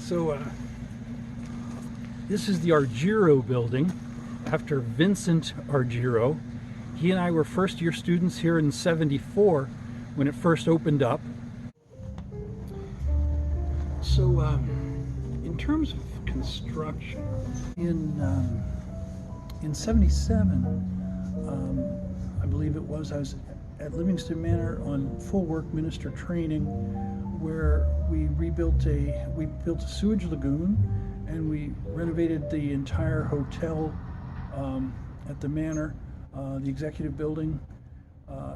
So this is the Argiro building after Vincent Argiro. He and I were first year students here in '74 when it first opened up. So in terms of construction, in '77, I believe it was, I was at Livingston Manor on full work minister training, where we built a sewage lagoon, and we renovated the entire hotel at the manor, the executive building,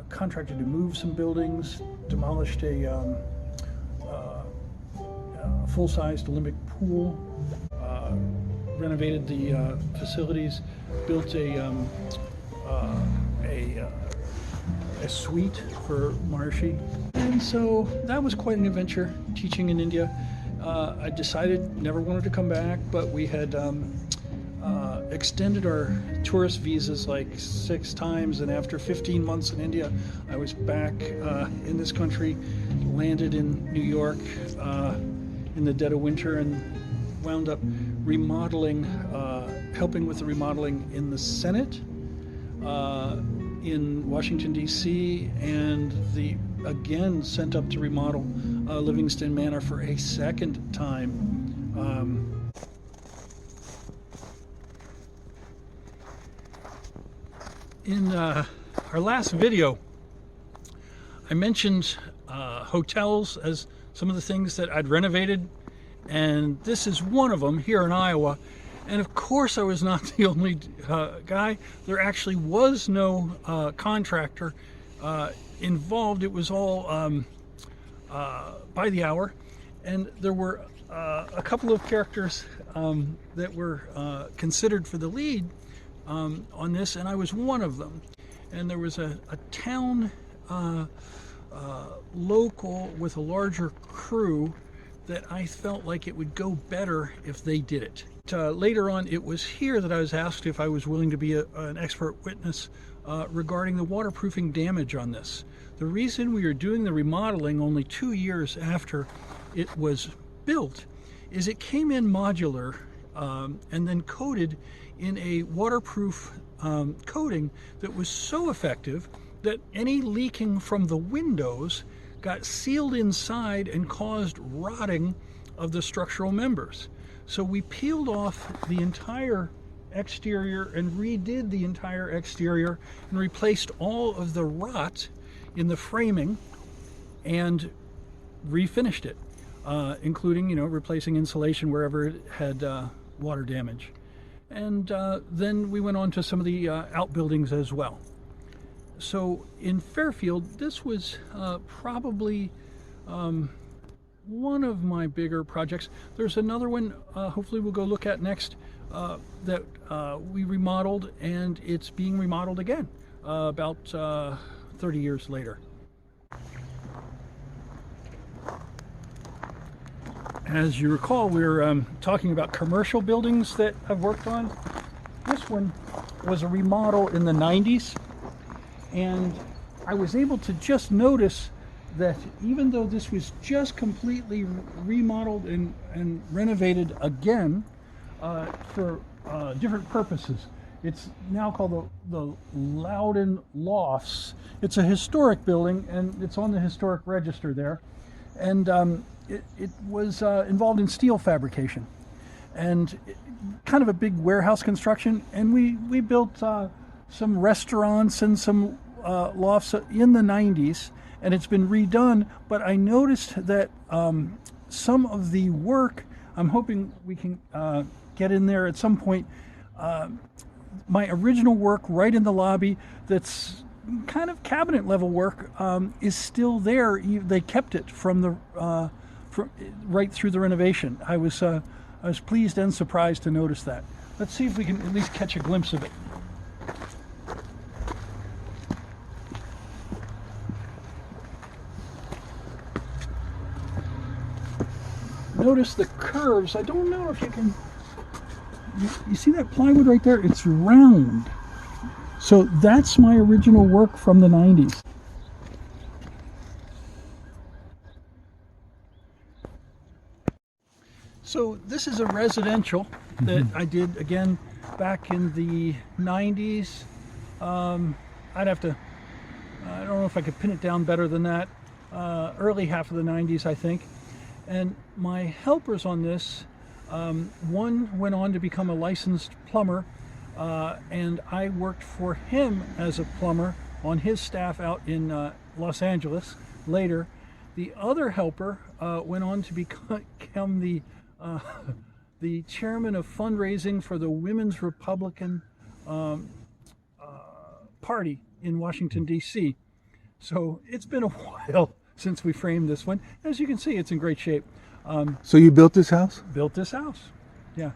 contracted to move some buildings, demolished a full-sized Olympic pool, renovated the facilities, built a suite for Maharshi. And so that was quite an adventure, teaching in India. I decided never wanted to come back, but we had extended our tourist visas like 6 times, and after 15 months in India, I was back in this country, landed in New York in the dead of winter, and wound up remodeling, helping with the remodeling in the Senate, in Washington, D.C., and again sent up to remodel Livingston Manor for a second time. In our last video, I mentioned hotels as some of the things that I'd renovated, and this is one of them here in Iowa. And of course I was not the only guy. There actually was no contractor involved. It was all by the hour, and there were a couple of characters that were considered for the lead on this, and I was one of them. And there was a town local with a larger crew that I felt like it would go better if they did it. Later on, it was here that I was asked if I was willing to be an expert witness regarding the waterproofing damage on this. The reason we are doing the remodeling only 2 years after it was built is it came in modular and then coated in a waterproof coating that was so effective that any leaking from the windows got sealed inside and caused rotting of the structural members. So we peeled off the entire exterior and redid the entire exterior and replaced all of the rot in the framing and refinished it, including, replacing insulation wherever it had water damage. And then we went on to some of the outbuildings as well. So in Fairfield, this was probably one of my bigger projects. There's another one, hopefully we'll go look at next, that we remodeled, and it's being remodeled again about 30 years later. As you recall, we're talking about commercial buildings that I've worked on. This one was a remodel in the 90s, and I was able to just notice that even though this was just completely remodeled and renovated again for different purposes, it's now called the Loudon Lofts. It's a historic building, and it's on the historic register there. And it was involved in steel fabrication and kind of a big warehouse construction. And we built some restaurants and some lofts in the 90s, and it's been redone. But I noticed that some of the work, I'm hoping we can get in there at some point, my original work right in the lobby that's kind of cabinet level work is still there. They kept it from the right through the renovation. I was pleased and surprised to notice that. Let's see if we can at least catch a glimpse of it. Notice the curves. I don't know if you can. You see that plywood right there? It's round. So that's my original work from the 90s. So this is a residential that I did again back in the 90s. I'd have to, I don't know if I could pin it down better than that. Early half of the 90s, I think. And my helpers on this, one went on to become a licensed plumber, and I worked for him as a plumber on his staff out in Los Angeles later. The other helper went on to become the chairman of fundraising for the Women's Republican Party in Washington, D.C. So it's been a while since we framed this one. As you can see, it's in great shape. So you built this house? Built this house, yeah.